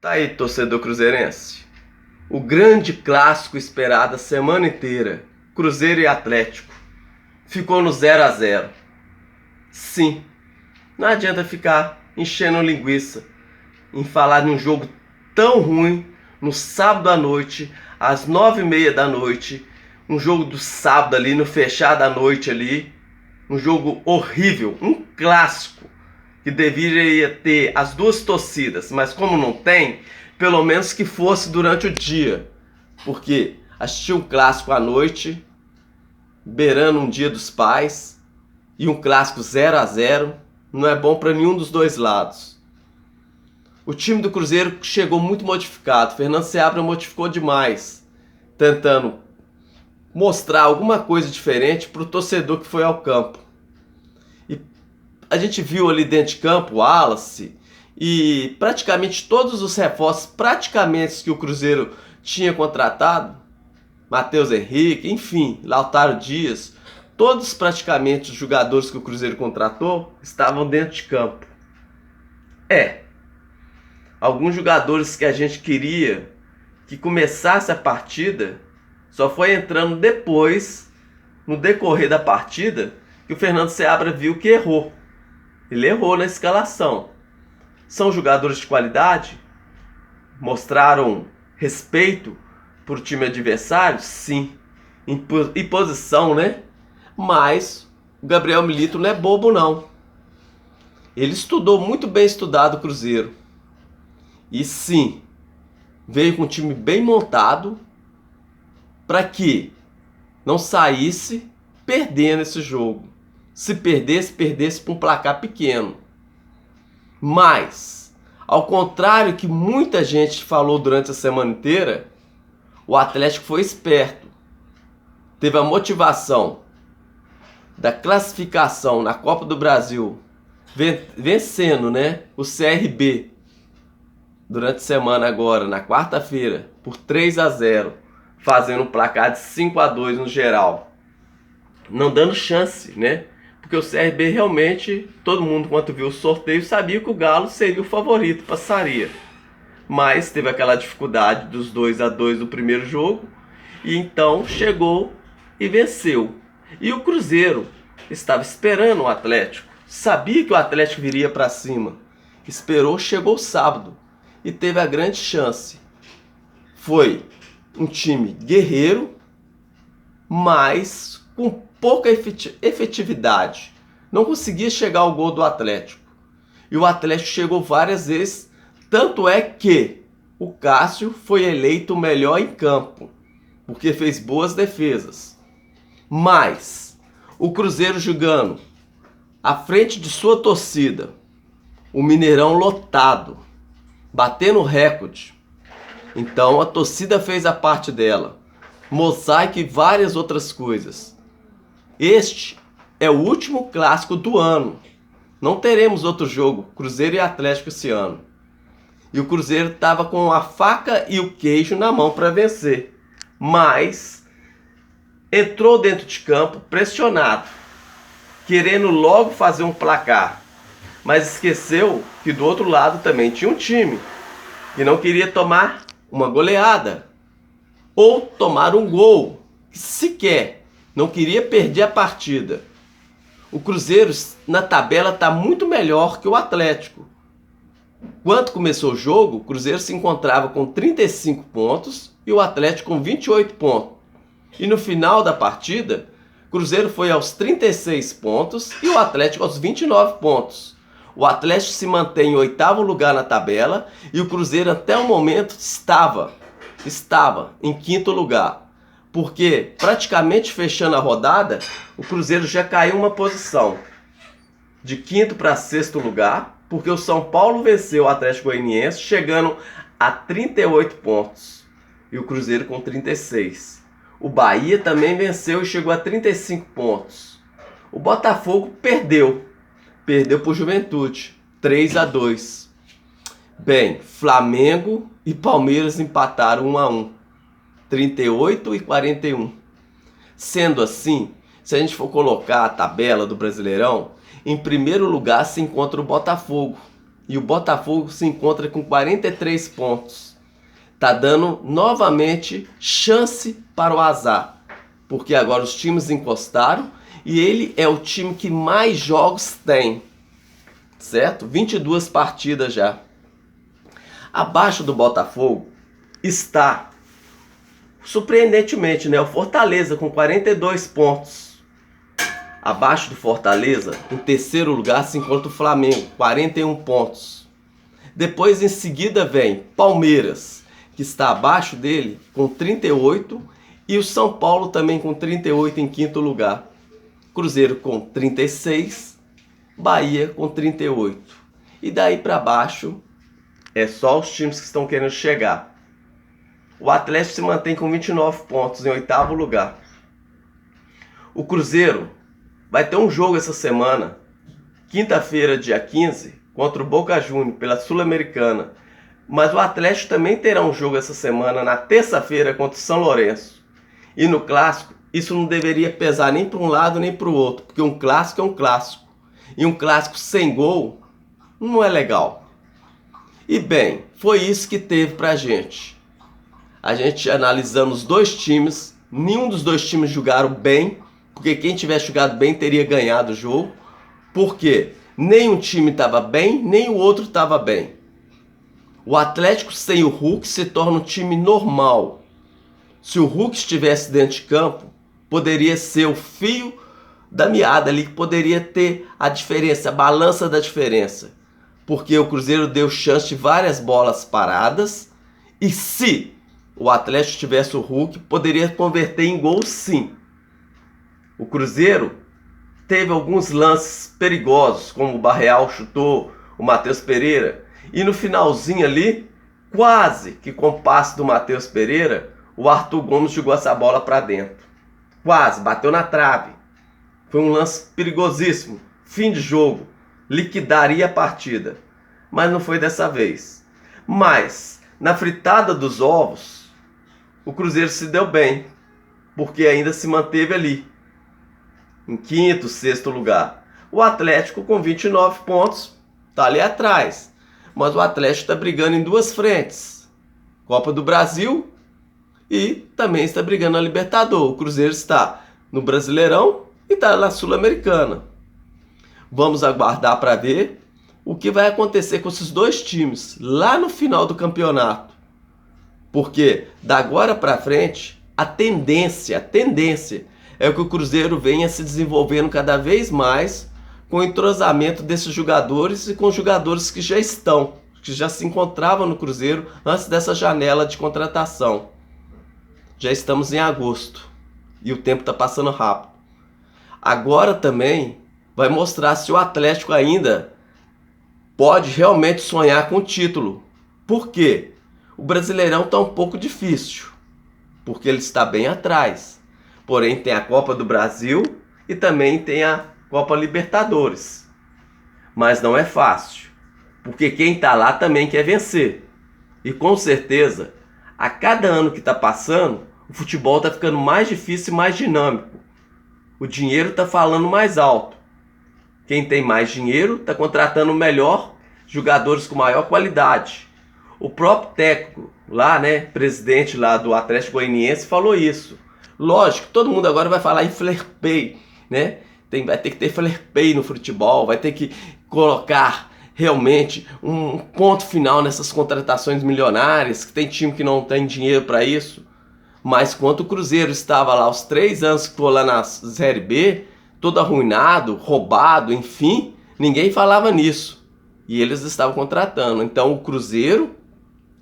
Tá aí, torcedor cruzeirense. O grande clássico esperado a semana inteira, Cruzeiro e Atlético, ficou no 0 a 0. Sim, não adianta ficar enchendo linguiça em falar de um jogo tão ruim no sábado à noite, às 9h30 da noite, um jogo do sábado ali, no fechado da noite ali, um jogo horrível, um clássico, que deveria ter as duas torcidas, mas como não tem, pelo menos que fosse durante o dia, porque assistir um clássico à noite, beirando um dia dos pais, e um clássico 0 a 0, não é bom para nenhum dos dois lados. O time do Cruzeiro chegou muito modificado, Fernando Seabra modificou demais, tentando mostrar alguma coisa diferente para o torcedor que foi ao campo. E a gente viu ali dentro de campo o Wallace e praticamente todos os reforços que o Cruzeiro tinha contratado, Matheus Henrique, enfim, Lautaro Dias, todos praticamente os jogadores que o Cruzeiro contratou estavam dentro de campo. Alguns jogadores que a gente queria que começasse a partida só foi entrando depois, no decorrer da partida, que o Fernando Seabra viu que errou. Ele errou na escalação. São jogadores de qualidade? Mostraram respeito por time adversário? Sim. Em posição, né? Mas o Gabriel Milito não é bobo, não. Ele estudou muito bem estudado o Cruzeiro. E sim, veio com um time bem montado para que não saísse perdendo esse jogo. Se perdesse para um placar pequeno. Mas, ao contrário que muita gente falou durante a semana inteira, o Atlético foi esperto. Teve a motivação da classificação na Copa do Brasil, vencendo, né, o CRB durante a semana agora, na quarta-feira, por 3 a 0, fazendo um placar de 5 a 2 no geral. Não dando chance, né? Porque o CRB realmente, todo mundo quando viu o sorteio sabia que o Galo seria o favorito, passaria. Mas teve aquela dificuldade dos 2 a 2 do primeiro jogo, e então chegou e venceu. E o Cruzeiro estava esperando o Atlético, sabia que o Atlético viria para cima, esperou, chegou sábado e teve a grande chance. Foi um time guerreiro, mas com pouca efetividade. Não conseguia chegar ao gol do Atlético. E o Atlético chegou várias vezes, tanto é que o Cássio foi eleito o melhor em campo, porque fez boas defesas. Mas o Cruzeiro jogando à frente de sua torcida, o Mineirão lotado, batendo recorde. Então a torcida fez a parte dela. Mosaico e várias outras coisas. Este é o último clássico do ano. Não teremos outro jogo, Cruzeiro e Atlético, esse ano. E o Cruzeiro estava com a faca e o queijo na mão para vencer. Mas entrou dentro de campo pressionado, querendo logo fazer um placar. Mas esqueceu que do outro lado também tinha um time que não queria tomar uma goleada ou tomar um gol, que sequer não queria perder a partida. O Cruzeiro na tabela está muito melhor que o Atlético. Quando começou o jogo, o Cruzeiro se encontrava com 35 pontos e o Atlético com 28 pontos. E no final da partida, o Cruzeiro foi aos 36 pontos e o Atlético aos 29 pontos. O Atlético se mantém em 8º lugar na tabela e o Cruzeiro até o momento estava em 5º lugar. Porque praticamente fechando a rodada, o Cruzeiro já caiu uma posição de 5º para 6º lugar, porque o São Paulo venceu o Atlético Goianiense chegando a 38 pontos e o Cruzeiro com 36. O Bahia também venceu e chegou a 35 pontos. O Botafogo perdeu para o Juventude, 3 a 2. Bem, Flamengo e Palmeiras empataram 1 a 1, 38 e 41. Sendo assim, se a gente for colocar a tabela do Brasileirão, em primeiro lugar se encontra o Botafogo, E o Botafogo se encontra com 43 pontos. Tá dando novamente chance para o azar. Porque agora os times encostaram e ele é o time que mais jogos tem. Certo? 22 partidas já. Abaixo do Botafogo está, surpreendentemente, né, o Fortaleza com 42 pontos. Abaixo do Fortaleza, em terceiro lugar, se encontra o Flamengo, 41 pontos. Depois, em seguida, vem Palmeiras, que está abaixo dele, com 38. E o São Paulo também com 38 em quinto lugar. Cruzeiro com 36. Bahia com 38. E daí para baixo, é só os times que estão querendo chegar. O Atlético se mantém com 29 pontos em oitavo lugar. O Cruzeiro vai ter um jogo essa semana, quinta-feira, dia 15, contra o Boca Juniors pela Sul-Americana. Mas o Atlético também terá um jogo essa semana, na terça-feira, contra o São Lourenço. E no clássico, isso não deveria pesar nem para um lado nem para o outro, porque um clássico é um clássico. E um clássico sem gol não é legal. E bem, foi isso que teve pra gente. A gente analisando os dois times, nenhum dos dois times jogaram bem, porque quem tivesse jogado bem teria ganhado o jogo. Porque nem um time estava bem, nem o outro estava bem. O Atlético sem o Hulk se torna um time normal. Se o Hulk estivesse dentro de campo, poderia ser o fio da meada ali, que poderia ter a diferença, a balança da diferença. Porque o Cruzeiro deu chance de várias bolas paradas. E se o Atlético tivesse o Hulk, poderia converter em gol sim. O Cruzeiro teve alguns lances perigosos, como o Barreal chutou o Matheus Pereira. E no finalzinho ali, quase que com o passe do Matheus Pereira, o Arthur Gomes jogou essa bola para dentro. Quase, bateu na trave. Foi um lance perigosíssimo. Fim de jogo. Liquidaria a partida. Mas não foi dessa vez. Mas, na fritada dos ovos, o Cruzeiro se deu bem. Porque ainda se manteve ali. Em quinto, sexto lugar. O Atlético com 29 pontos está ali atrás. Mas o Atlético está brigando em duas frentes. Copa do Brasil e também está brigando na Libertadores. O Cruzeiro está no Brasileirão e está na Sul-Americana. Vamos aguardar para ver o que vai acontecer com esses dois times lá no final do campeonato. Porque da agora para frente, a tendência é que o Cruzeiro venha se desenvolvendo cada vez mais com o entrosamento desses jogadores e com os jogadores que já estão, que já se encontravam no Cruzeiro antes dessa janela de contratação. Já estamos em agosto e o tempo está passando rápido. Agora também vai mostrar se o Atlético ainda pode realmente sonhar com o título. Por quê? O Brasileirão está um pouco difícil, porque ele está bem atrás. Porém tem a Copa do Brasil e também tem a Copa Libertadores. Mas não é fácil, porque quem está lá também quer vencer. E com certeza, a cada ano que está passando, o futebol está ficando mais difícil e mais dinâmico. O dinheiro está falando mais alto. Quem tem mais dinheiro está contratando melhor, jogadores com maior qualidade. O próprio técnico lá, né, presidente lá do Atlético Goianiense falou isso. Lógico, todo mundo agora vai falar em fair play, né? Vai ter que ter fair play no futebol, vai ter que colocar realmente um ponto final nessas contratações milionárias, que tem time que não tem dinheiro para isso. Mas quando o Cruzeiro estava lá, os 3 anos que ficou lá na Série B, todo arruinado, roubado, enfim, ninguém falava nisso. E eles estavam contratando. Então o Cruzeiro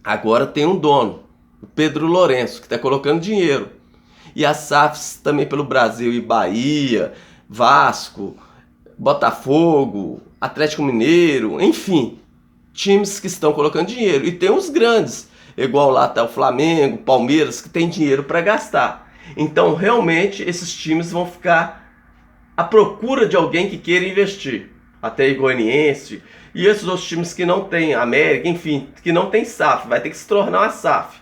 agora tem um dono, o Pedro Lourenço, que está colocando dinheiro. E as SAFs também pelo Brasil, e Bahia, Vasco, Botafogo, Atlético Mineiro, enfim, times que estão colocando dinheiro. E tem os grandes, igual lá está o Flamengo, Palmeiras, que tem dinheiro para gastar. Então realmente esses times vão ficar à procura de alguém que queira investir. Até o Goianiense e esses outros times que não tem, América, enfim, que não tem SAF, vai ter que se tornar uma SAF.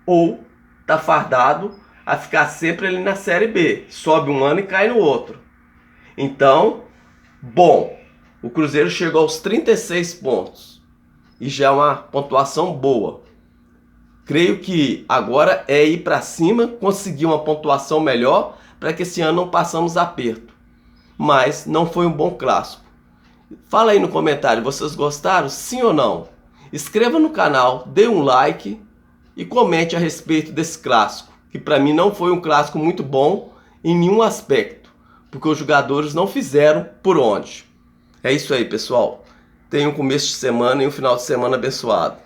Ou tá fardado a ficar sempre ali na Série B. Sobe um ano e cai no outro. Então, bom, O Cruzeiro chegou aos 36 pontos e já é uma pontuação boa. Creio que agora é ir para cima, conseguir uma pontuação melhor para que esse ano não passamos aperto. Mas não foi um bom clássico. Fala aí no comentário, vocês gostaram? Sim ou não? Inscreva no canal, dê um like e comente a respeito desse clássico, que para mim não foi um clássico muito bom em nenhum aspecto, porque os jogadores não fizeram por onde. É isso aí, pessoal. Tenham um começo de semana e um final de semana abençoado.